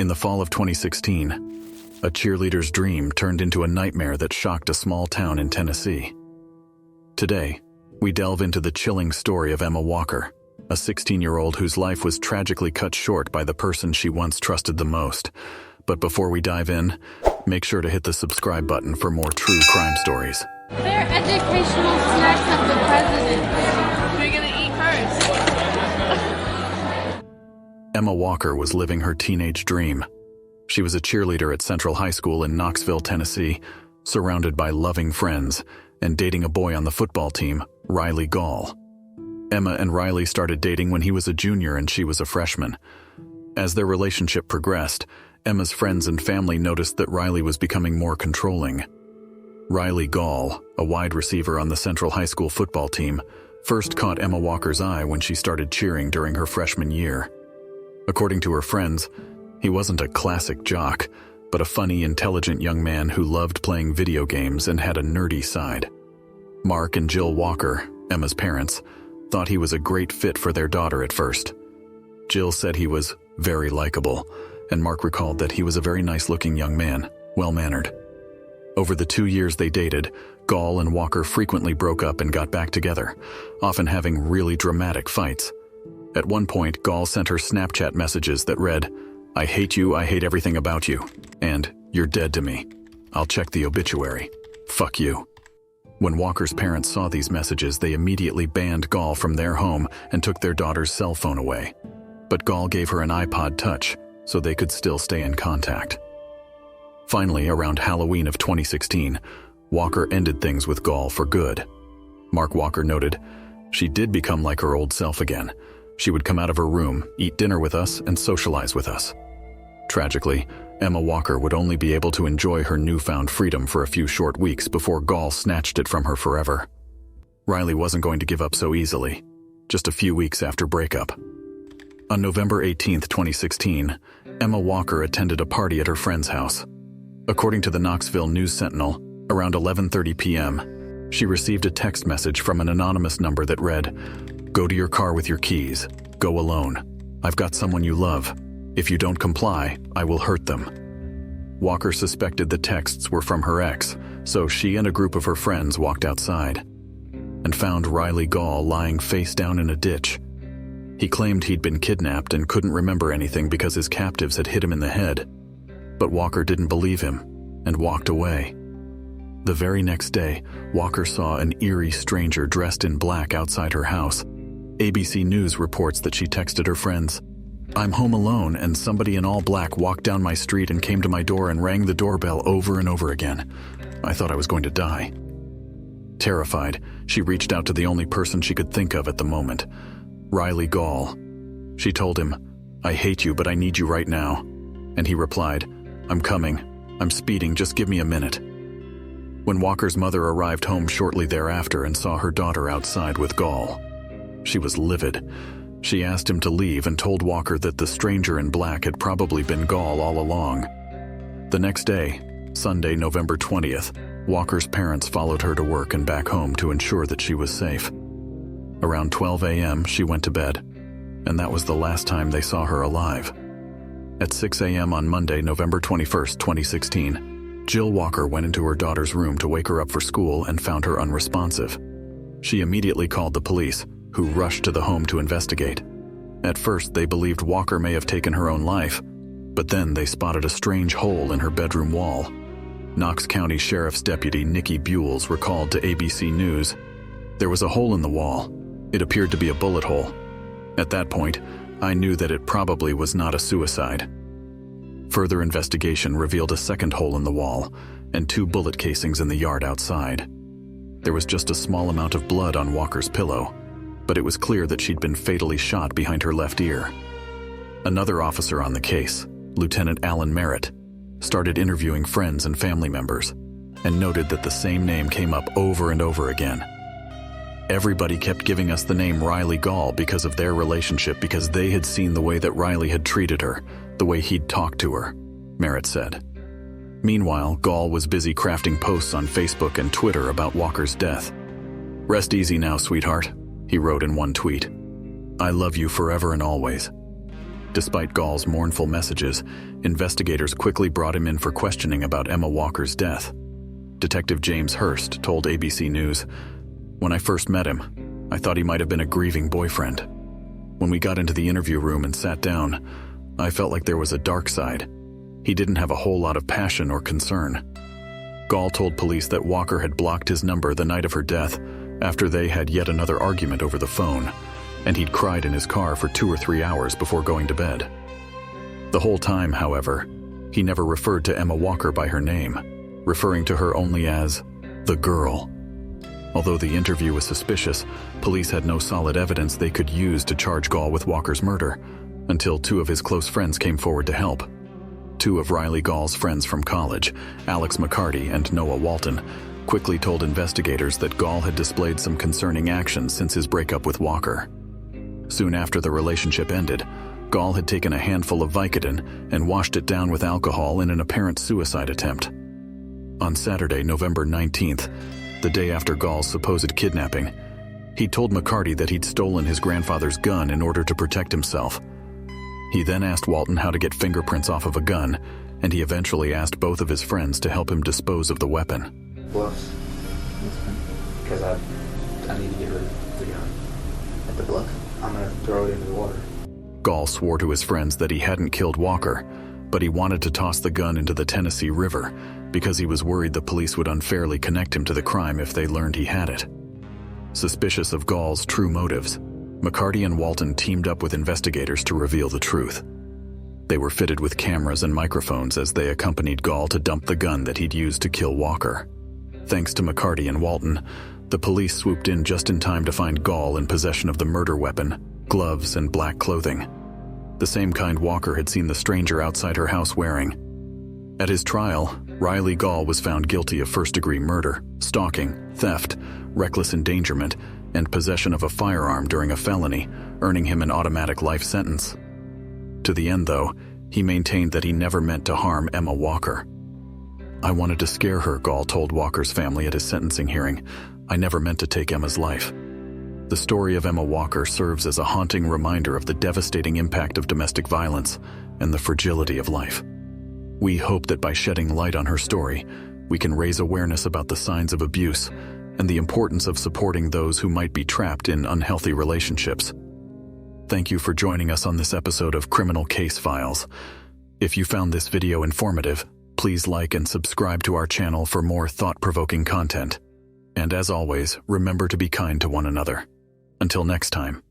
In the fall of 2016, a cheerleader's dream turned into a nightmare that shocked a small town in Tennessee. Today, we delve into the chilling story of Emma Walker, a 16-year-old whose life was tragically cut short by the person she once trusted the most. But before we dive in, make sure to hit the subscribe button for more true crime stories. They're educational snacks of the president. Who are you gonna eat first? Emma Walker was living her teenage dream. She was a cheerleader at Central High School in Knoxville, Tennessee, surrounded by loving friends, and dating a boy on the football team, Riley Gall. Emma and Riley started dating when he was a junior and she was a freshman. As their relationship progressed, Emma's friends and family noticed that Riley was becoming more controlling. Riley Gall, a wide receiver on the Central High School football team, first caught Emma Walker's eye when she started cheering during her freshman year. According to her friends, he wasn't a classic jock, but a funny, intelligent young man who loved playing video games and had a nerdy side. Mark and Jill Walker, Emma's parents, thought he was a great fit for their daughter at first. Jill said he was very likable, and Mark recalled that he was a very nice-looking young man, well-mannered. Over the 2 years they dated, Gall and Walker frequently broke up and got back together, often having really dramatic fights. At one point, Gall sent her Snapchat messages that read, "I hate you, I hate everything about you," and "You're dead to me. I'll check the obituary. Fuck you." When Walker's parents saw these messages, they immediately banned Gall from their home and took their daughter's cell phone away. But Gall gave her an iPod Touch, so they could still stay in contact. Finally, around Halloween of 2016, Walker ended things with Gall for good. Mark Walker noted, "She did become like her old self again. She would come out of her room, eat dinner with us, and socialize with us." Tragically, Emma Walker would only be able to enjoy her newfound freedom for a few short weeks before Gall snatched it from her forever. Riley wasn't going to give up so easily, just a few weeks after breakup. On November 18, 2016, Emma Walker attended a party at her friend's house. According to the Knoxville News Sentinel, around 11:30 p.m., she received a text message from an anonymous number that read, "Go to your car with your keys. Go alone. I've got someone you love. If you don't comply, I will hurt them." Walker suspected the texts were from her ex, so she and a group of her friends walked outside and found Riley Gall lying face down in a ditch. He claimed he'd been kidnapped and couldn't remember anything because his captives had hit him in the head. But Walker didn't believe him and walked away. The very next day, Walker saw an eerie stranger dressed in black outside her house. ABC News reports that she texted her friends, "I'm home alone and somebody in all black walked down my street and came to my door and rang the doorbell over and over again. I thought I was going to die." Terrified, she reached out to the only person she could think of at the moment, Riley Gall. She told him, "I hate you, but I need you right now." And he replied, "I'm coming. I'm speeding, just give me a minute." When Walker's mother arrived home shortly thereafter and saw her daughter outside with Gall, she was livid. She asked him to leave and told Walker that the stranger in black had probably been Gall all along. The next day, Sunday, November 20th, Walker's parents followed her to work and back home to ensure that she was safe. Around 12 a.m., she went to bed, and that was the last time they saw her alive. At 6 a.m. on Monday, November 21st, 2016, Jill Walker went into her daughter's room to wake her up for school and found her unresponsive. She immediately called the police, who rushed to the home to investigate. At first, they believed Walker may have taken her own life, but then they spotted a strange hole in her bedroom wall. Knox County Sheriff's Deputy Nikki Buells recalled to ABC News, "There was a hole in the wall. It appeared to be a bullet hole. At that point, I knew that it probably was not a suicide." Further investigation revealed a second hole in the wall and 2 bullet casings in the yard outside. There was just a small amount of blood on Walker's pillow, but it was clear that she'd been fatally shot behind her left ear. Another officer on the case, Lieutenant Alan Merritt, started interviewing friends and family members and noted that the same name came up over and over again. "Everybody kept giving us the name Riley Gall because of their relationship, because they had seen the way that Riley had treated her, the way he'd talked to her," Merritt said. Meanwhile, Gall was busy crafting posts on Facebook and Twitter about Walker's death. "Rest easy now, sweetheart," he wrote in one tweet. "I love you forever and always." Despite Gall's mournful messages, investigators quickly brought him in for questioning about Emma Walker's death. Detective James Hurst told ABC News, "When I first met him, I thought he might have been a grieving boyfriend. When we got into the interview room and sat down, I felt like there was a dark side. He didn't have a whole lot of passion or concern." Gall told police that Walker had blocked his number the night of her death after they had yet another argument over the phone, and he'd cried in his car for 2 or 3 hours before going to bed. The whole time, however, he never referred to Emma Walker by her name, referring to her only as the girl. Although the interview was suspicious, police had no solid evidence they could use to charge Gall with Walker's murder, until 2 of his close friends came forward to help. 2 of Riley Gall's friends from college, Alex McCarty and Noah Walton, quickly told investigators that Gall had displayed some concerning actions since his breakup with Walker. Soon after the relationship ended, Gall had taken a handful of Vicodin and washed it down with alcohol in an apparent suicide attempt. On Saturday, November 19th, the day after Gall's supposed kidnapping, he told McCarty that he'd stolen his grandfather's gun in order to protect himself. He then asked Walton how to get fingerprints off of a gun, and he eventually asked both of his friends to help him dispose of the weapon. Bluffs. Because I need to get rid of the gun. At the bluff, I'm going to throw it into the water. Gall swore to his friends that he hadn't killed Walker, but he wanted to toss the gun into the Tennessee River because he was worried the police would unfairly connect him to the crime if they learned he had it. Suspicious of Gall's true motives, McCarty and Walton teamed up with investigators to reveal the truth. They were fitted with cameras and microphones as they accompanied Gall to dump the gun that he'd used to kill Walker. Thanks to McCarty and Walton, the police swooped in just in time to find Gall in possession of the murder weapon, gloves, and black clothing. The same kind Walker had seen the stranger outside her house wearing. At his trial, Riley Gall was found guilty of first-degree murder, stalking, theft, reckless endangerment, and possession of a firearm during a felony, earning him an automatic life sentence. To the end, though, he maintained that he never meant to harm Emma Walker. "I wanted to scare her," Gall told Walker's family at his sentencing hearing. "I never meant to take Emma's life." The story of Emma Walker serves as a haunting reminder of the devastating impact of domestic violence and the fragility of life. We hope that by shedding light on her story, we can raise awareness about the signs of abuse and the importance of supporting those who might be trapped in unhealthy relationships. Thank you for joining us on this episode of Criminal Case Files. If you found this video informative, please like and subscribe to our channel for more thought-provoking content. And as always, remember to be kind to one another. Until next time.